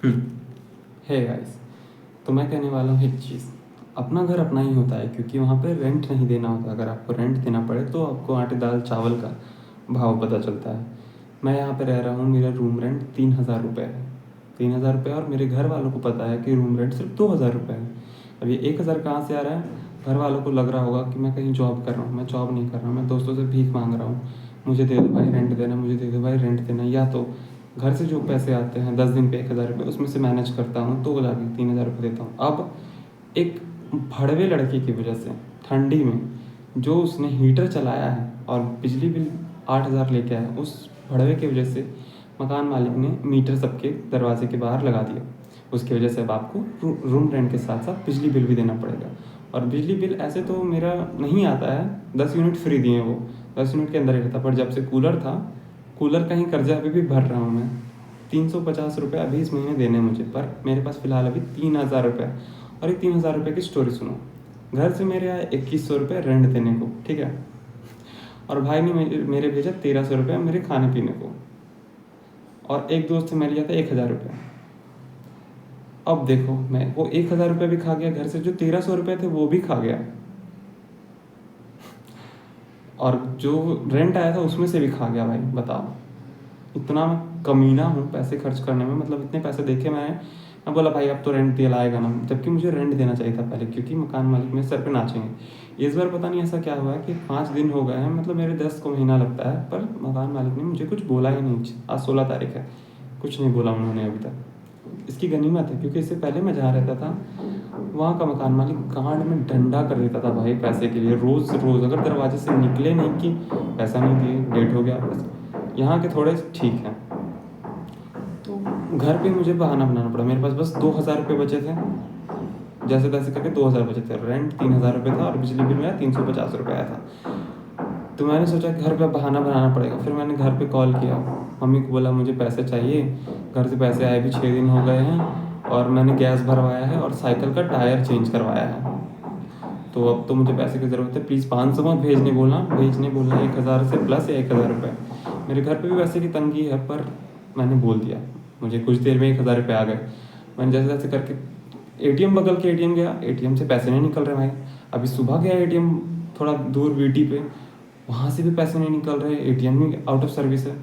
है गाइस, तो मैं कहने वाला हूँ एक चीज़, अपना घर अपना ही होता है, क्योंकि वहाँ पे रेंट नहीं देना होता। अगर आपको रेंट देना पड़े तो आपको आटे दाल चावल का भाव पता चलता है। मैं यहाँ पे रह रहा हूँ, मेरा रूम रेंट 3,000 रुपये है। 3,000 रुपये, और मेरे घर वालों को पता है कि रूम रेंट सिर्फ 2,000 रुपये है। अब ये 1,000 कहाँ से आ रहा है? घर वालों को लग रहा होगा कि मैं कहीं जॉब कर रहा हूँ। मैं जॉब नहीं कर रहा हूँ, मैं दोस्तों से भीख मांग रहा हूँ, मुझे दे दो भाई रेंट देना, मुझे दे दो भाई रेंट देना। या तो घर से जो पैसे आते हैं 10 दिन पे 1,000 रुपये, उसमें से मैनेज करता हूँ तो जाके 3,000 रुपये देता हूँ। अब एक भड़वे लड़के की वजह से ठंडी में जो उसने हीटर चलाया है और बिजली बिल 8,000 लेके आया, उस भड़वे की वजह से मकान मालिक ने मीटर सबके दरवाजे के बाहर लगा दिया। उसकी वजह से अब आपको रूम रेंट के साथ साथ बिजली बिल भी देना पड़ेगा। और बिजली बिल ऐसे तो मेरा नहीं आता है, 10 यूनिट फ्री दिए वो, 10 यूनिट के अंदर ही रहता। पर जब से कूलर था, कूलर का ही कर्जा अभी भी भर रहा हूँ मैं। 350 रुपये अभी इस महीने देने मुझे, पर मेरे पास फ़िलहाल अभी 3,000 रुपये। और ये 3,000 रुपये की स्टोरी सुनो। घर से मेरे आए 2,100 रुपये रेंट देने को, ठीक है, और भाई ने मेरे भेजा 1,300 रुपये मेरे खाने पीने को, और एक दोस्त से मैं लिया था 1,000 रुपये। अब देखो, मैं वो 1,000 रुपये भी खा गया घर से, जो 1,300 रुपये थे वो भी खा गया, और जो रेंट आया था उसमें से भी खा गया। भाई बताओ, इतना मैं कमीना हूँ पैसे खर्च करने में। मतलब इतने पैसे देखे मैं बोला भाई अब तो रेंट दिलाएगा ना, जबकि मुझे रेंट देना चाहिए था पहले, क्योंकि मकान मालिक मेरे सर पे नाचेंगे। इस बार पता नहीं ऐसा क्या हुआ है कि 5 दिन हो गए हैं, मतलब मेरे 10 को महीना लगता है, पर मकान मालिक ने मुझे कुछ बोला ही नहीं। आज 16 तारीख है, कुछ नहीं बोला उन्होंने अभी तक। इसकी गनीमत है, क्योंकि इससे पहले मैं जहाँ रहता था वहाँ का मकान मालिक गांड में डंडा कर देता था भाई पैसे के लिए। रोज़ रोज़ अगर दरवाजे से निकले नहीं कि पैसा नहीं दिए, लेट हो गया, बस। यहाँ के थोड़े ठीक हैं, तो घर पे मुझे बहाना बनाना पड़ा। मेरे पास बस 2,000 रुपये बचे थे, जैसे तैसे करके 2,000 बचे थे। रेंट 3,000 रुपये था और बिजली बिल मेरा 350 रुपये आया था। तो मैंने सोचा कि घर पे बहाना बनाना पड़ेगा। फिर मैंने घर पे कॉल किया, मम्मी को बोला मुझे पैसे चाहिए, घर से पैसे आए भी 6 दिन हो गए हैं, और मैंने गैस भरवाया है और साइकिल का टायर चेंज करवाया है, तो अब तो मुझे पैसे की ज़रूरत है, प्लीज़ 500 मत भेजने बोलना 1,000 से प्लस या 1,000 रुपये। मेरे घर पे भी पैसे की तंगी है, पर मैंने बोल दिया। मुझे कुछ देर में 1,000 रुपये आ गए। मैंने जैसे तैसे करके एटीएम, बगल के एटीएम गया, एटीएम से पैसे नहीं निकल रहे भाई। अभी सुबह गया एटीएम थोड़ा दूर वीटी पे, वहाँ से भी पैसे नहीं निकल रहे, एटीएम भी आउट ऑफ सर्विस है।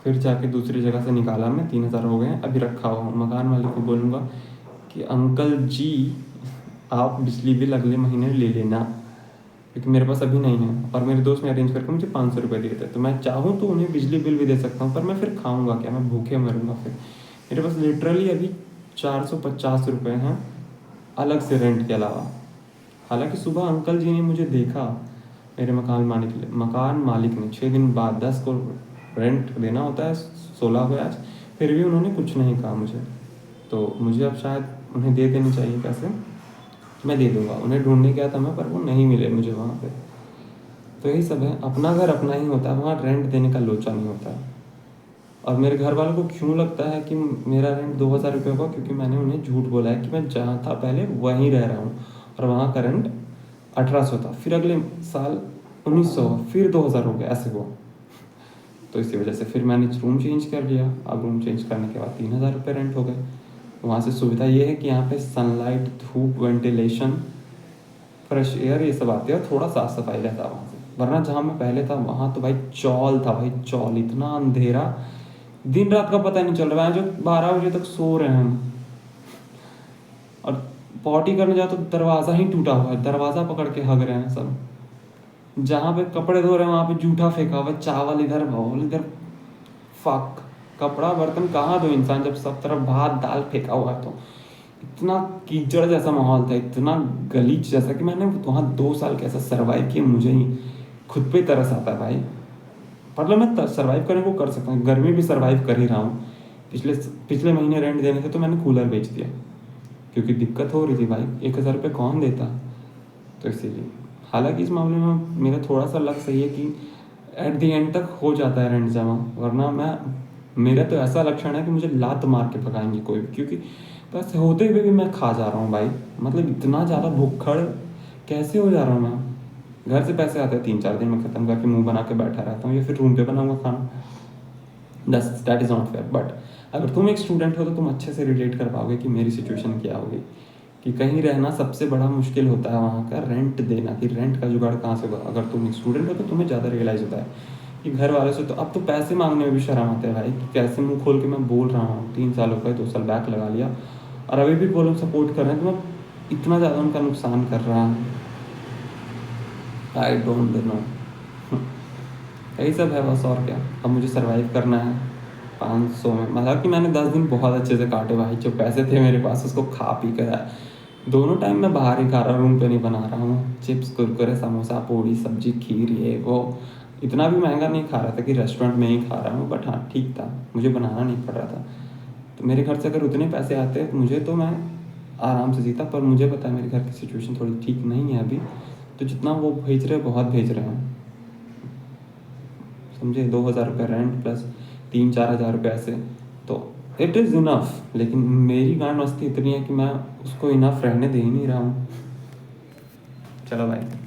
फिर जाके दूसरी जगह से निकाला, मैं 3,000 हो गए हैं, अभी रखा हुआ हूँ। मकान मालिक को बोलूँगा कि अंकल जी आप बिजली बिल अगले महीने ले लेना, क्योंकि मेरे पास अभी नहीं है। और मेरे दोस्त ने अरेंज करके मुझे 500 रुपये दिए थे, तो मैं चाहूँ तो उन्हें बिजली बिल भी दे सकता हूँ, पर मैं फिर खाऊंगा क्या? मैं भूखे मरूंगा फिर। मेरे पास लिटरली अभी 450 रुपये हैं अलग से रेंट के अलावा। हालांकि सुबह अंकल जी ने मुझे देखा, मेरे मकान मालिक ने 6 दिन बाद 10 को रेंट देना होता है, 16 को आज, फिर भी उन्होंने कुछ नहीं कहा मुझे। तो मुझे अब शायद उन्हें दे देने चाहिए पैसे, मैं दे दूंगा। उन्हें ढूंढने गया था मैं, पर वो नहीं मिले मुझे वहाँ पे। तो यही सब है, अपना घर अपना ही होता है, वहाँ रेंट देने का लोचा नहीं होता है। और मेरे घर वालों को क्यों लगता है कि मेरा रेंट 2,000 रुपये होगा? क्योंकि मैंने उन्हें झूठ बोला है कि मैं जहाँ था पहले वहीं रह रहा हूँ, और वहाँ का रेंट 1,800 था, फिर अगले साल 1,900, फिर 2,000 हो गया, ऐसे हुआ। तो इसी वजह से फिर मैंने रूम चेंज कर लिया। अब रूम चेंज करने के बाद 3,000 रुपये रेंट हो गए। वहाँ से सुविधा ये है कि यहाँ पे सनलाइट, धूप, वेंटिलेशन, फ्रेश एयर, ये सब आते हैं, और थोड़ा साफ सफाई रहता है वहाँ से। वरना जहाँ मैं पहले था वहाँ तो भाई चौल था, भाई चौल, इतना अंधेरा, दिन रात का पता नहीं चल रहा है। जो 12 बजे तक सो रहे हैं हम, और पॉटी करने जाओ तो दरवाज़ा ही टूटा हुआ है, दरवाज़ा पकड़ के हग रहे हैं सब। जहाँ पे कपड़े धो रहे हैं वहाँ पे जूठा फेंका हुआ है, चावल इधर, बाउल इधर, फक। कपड़ा बर्तन कहाँ दो इंसान जब सब तरफ भात दाल फेंका हुआ है? तो इतना कीचड़ जैसा माहौल था, इतना गलीच जैसा, कि मैंने वहाँ 2 साल कैसा सर्वाइव किया, मुझे ही खुद पे तरस आता है भाई। मतलब मैं सर्वाइव करने को कर सकता हूँ, गर्मी भी सर्वाइव कर ही रहा हूँ। पिछले पिछले महीने रेंट देने थे तो मैंने कूलर बेच दिया, क्योंकि दिक्कत हो रही थी भाई, 1,000 रुपये कौन देता। तो इसीलिए, हालांकि इस मामले में मेरा थोड़ा सा लक सही है कि एट द एंड तक हो जाता है रेंट जमा, वरना मेरा तो ऐसा लक्षण है कि मुझे लात मार के भगाएंगे कोई भी, क्योंकि पैसे होते हुए भी मैं खा जा रहा हूँ भाई। मतलब इतना ज़्यादा भुक्खड़ कैसे हो जा रहा हूँ मैं? घर से पैसे आते हैं, 3-4 दिन में ख़त्म करके मुंह बना के बैठा रहता हूँ, या फिर रूम पे बनाऊंगा खाना। That is not fair. But अगर तुम एक स्टूडेंट हो तो तुम अच्छे से रिलेट कर पाओगे कि मेरी सिचुएशन क्या होगी, कि कहीं रहना सबसे बड़ा मुश्किल होता है वहाँ का रेंट देना, कि रेंट का जुगाड़ कहाँ से होगा। अगर तुम एक स्टूडेंट हो तो तुम्हें ज़्यादा रियलाइज़ होता है कि घर वालों से तो अब तो पैसे मांगने में भी शर्म आता है भाई, कि कैसे मुंह खोल के मैं बोल रहा हूँ, 3 साल हो गए, 2 साल बैक लगा लिया और अभी भी वो लोग सपोर्ट कर रहे हैं, तो मैं इतना ज़्यादा उनका नुकसान कर रहा हूँ। I don't know. यही सब है बस, और क्या। अब मुझे सर्वाइव करना है 500 में, मतलब कि मैंने 10 दिन बहुत अच्छे से काटे भाई, जो पैसे थे मेरे पास उसको खा पी कर, दोनों टाइम मैं बाहर ही खा रहा हूँ, रूम पे नहीं बना रहा हूँ। चिप्स, कुरकुरे, समोसा, पूड़ी, सब्जी, खीर, ये वो। इतना भी महंगा नहीं खा रहा था कि रेस्टोरेंट में ही खा रहा हूँ, बट हाँ ठीक था, मुझे बनाना नहीं पड़ रहा था। तो मेरे घर से अगर उतने पैसे आते तो मुझे, तो मैं आराम से जीता, पर मुझे पता है मेरे घर की सिचुएशन थोड़ी ठीक नहीं है अभी, तो जितना वो भेज रहे हैं बहुत भेज रहे हैं, समझे। 2,000 रुपये रेंट प्लस 3-4 हज़ार रुपये ऐसे, तो इट इज़ इनफ। लेकिन मेरी गांड मस्ती इतनी है कि मैं उसको इनफ रहने दे ही नहीं रहा हूँ। चलो भाई।